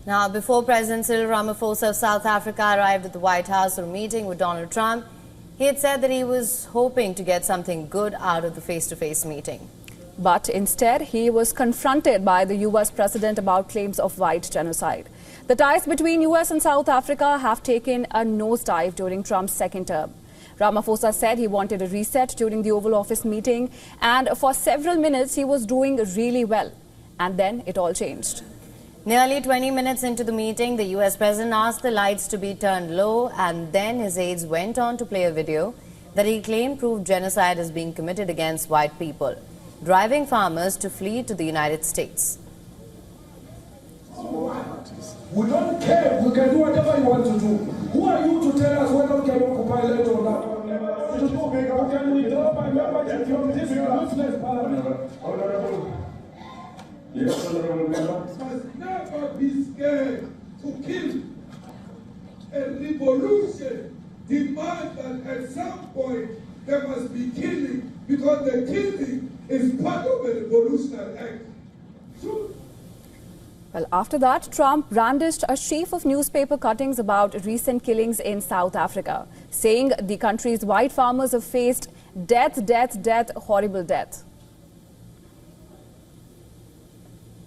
Now, before President Cyril Ramaphosa of South Africa arrived at the White House for a meeting with Donald Trump, he had said that he was hoping to get something good out of the face-to-face meeting. But instead, he was confronted by the U.S. president about claims of white genocide. The ties between U.S. and South Africa have taken a nosedive during Trump's second term. Ramaphosa said he wanted a reset during the Oval Office meeting, and for several minutes he was doing really well. And then it all changed. Nearly 20 minutes into the meeting, the U.S. president asked the lights to be turned low, and then his aides went on to play a video that he claimed proved genocide is being committed against white people, driving farmers to flee to the United States. We don't care. We can do whatever you want to do. Who are you to tell us whether we can occupy land or not? Can we drop my membership from this useless parliament? Yes, honorable member. Must never be scared to kill. A revolution demands that at some point there must be killing, because the killing is part of a revolutionary act. Well, after that, Trump brandished a sheaf of newspaper cuttings about recent killings in South Africa, saying the country's white farmers have faced death, horrible death.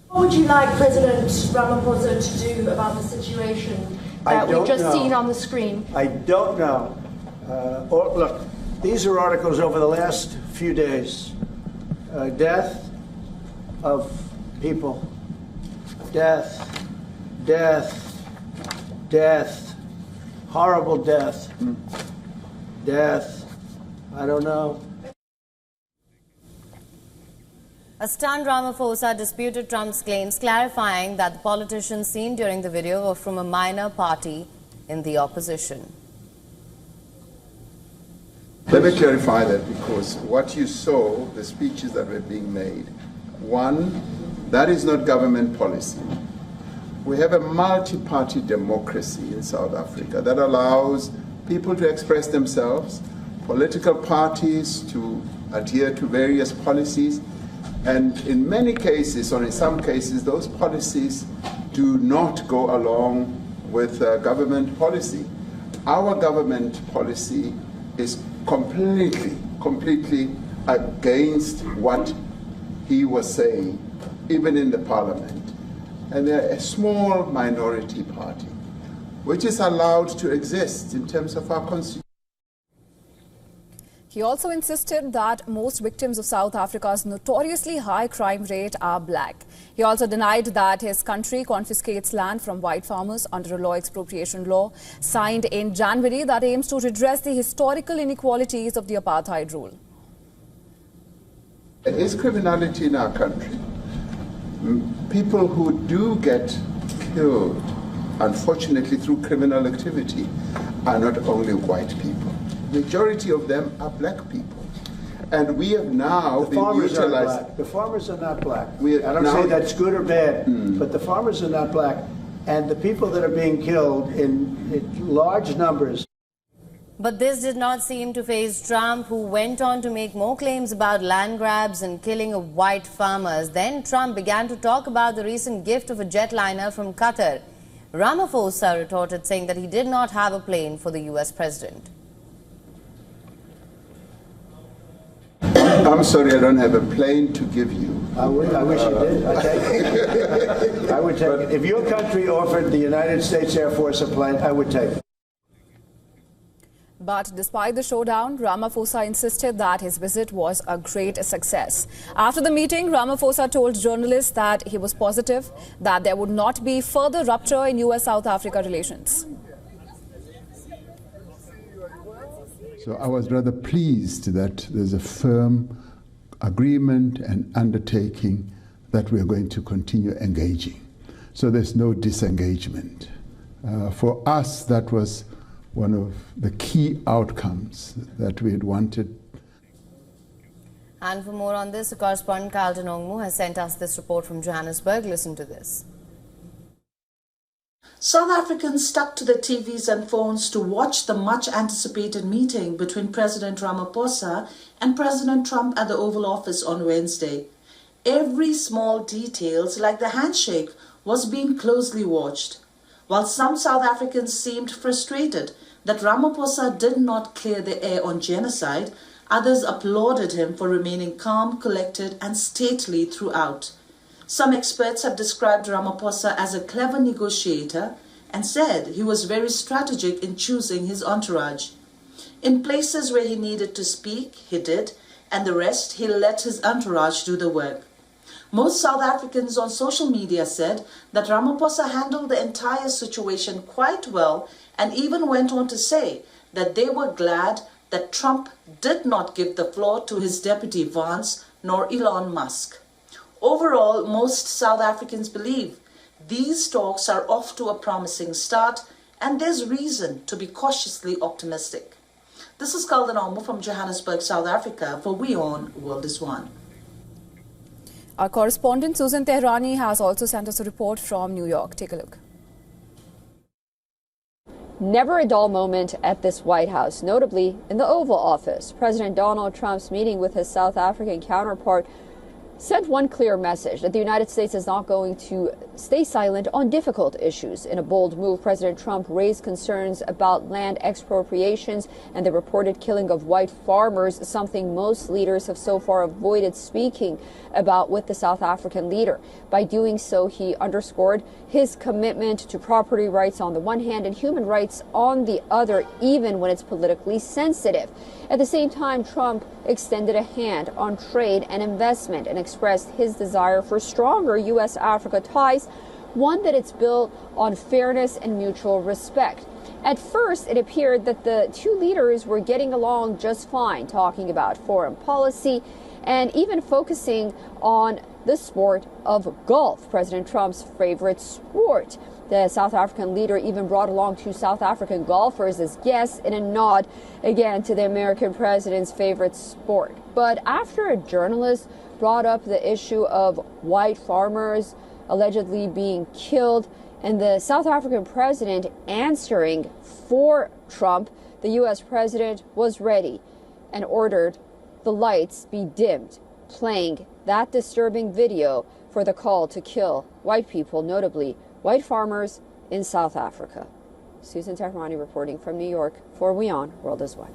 What would you like President Ramaphosa to do about the situation that we've just seen on the screen? I don't know. Look, these are articles over the last few days. Death of people. Death. Horrible death. Death. I don't know. A stunned Ramaphosa disputed Trump's claims, clarifying that the politicians seen during the video were from a minor party in the opposition. Let me clarify that, because what you saw, the speeches that were being made, one, that is not government policy. We have a multi-party democracy in South Africa that allows people to express themselves, political parties to adhere to various policies, and in many cases, or in some cases, those policies do not go along with government policy. Our government policy is completely against what he was saying, even in the parliament. And they're a small minority party, which is allowed to exist in terms of our constitution. He also insisted that most victims of South Africa's notoriously high crime rate are black. He also denied that his country confiscates land from white farmers under a law expropriation law signed in January that aims to redress the historical inequalities of the apartheid rule. There is criminality in our country. People who do get killed, unfortunately through criminal activity, are not only white people. Majority of them are black people, and we have now been utilized. The farmers are not black. I don't say that's good or bad, but the farmers are not black, and the people that are being killed in large numbers. But this did not seem to faze Trump, who went on to make more claims about land grabs and killing of white farmers. Then Trump began to talk about the recent gift of a jetliner from Qatar. Ramaphosa retorted, saying that he did not have a plane for the U.S. president. I'm sorry, I don't have a plane to give you. I wish you did. I take it. I would take it. If your country offered the United States Air Force a plane, I would take it. But despite the showdown, Ramaphosa insisted that his visit was a great success. After the meeting, Ramaphosa told journalists that he was positive that there would not be further rupture in US-South Africa relations. So I was rather pleased that there's a firm agreement and undertaking that we're going to continue engaging. So there's no disengagement. For us, that was one of the key outcomes that we had wanted. And for more on this, the correspondent Carlton Ongmu has sent us this report from Johannesburg. Listen to this. South Africans stuck to their TVs and phones to watch the much-anticipated meeting between President Ramaphosa and President Trump at the Oval Office on Wednesday. Every small details, like the handshake, was being closely watched. While some South Africans seemed frustrated that Ramaphosa did not clear the air on genocide, others applauded him for remaining calm, collected and stately throughout. Some experts have described Ramaphosa as a clever negotiator and said he was very strategic in choosing his entourage. In places where he needed to speak, he did, and the rest he let his entourage do the work. Most South Africans on social media said that Ramaphosa handled the entire situation quite well and even went on to say that they were glad that Trump did not give the floor to his deputy Vance nor Elon Musk. Overall, most South Africans believe these talks are off to a promising start and there's reason to be cautiously optimistic. This is Kaldanamo from Johannesburg, South Africa for WION World is One. Our correspondent Susan Tehrani has also sent us a report from New York. Take a look. Never a dull moment at this White House, notably in the Oval Office. President Donald Trump's meeting with his South African counterpart sent one clear message, that the United States is not going to stay silent on difficult issues. In a bold move, President Trump raised concerns about land expropriations and the reported killing of white farmers, something most leaders have so far avoided speaking about with the South African leader. By doing so, he underscored his commitment to property rights on the one hand and human rights on the other, even when it's politically sensitive. At the same time, Trump extended a hand on trade and investment and expressed his desire for stronger U.S.-Africa ties, one that it's built on fairness and mutual respect. At first, it appeared that the two leaders were getting along just fine, talking about foreign policy and even focusing on the sport of golf, President Trump's favorite sport. The South African leader even brought along two South African golfers as guests in a nod, again, to the American president's favorite sport. But after a journalist brought up the issue of white farmers allegedly being killed and the South African president answering for Trump, the U.S. president was ready and ordered the lights be dimmed, playing that disturbing video for the call to kill white people, notably white farmers in South Africa. Susan Tehrani reporting from New York for WION World is One.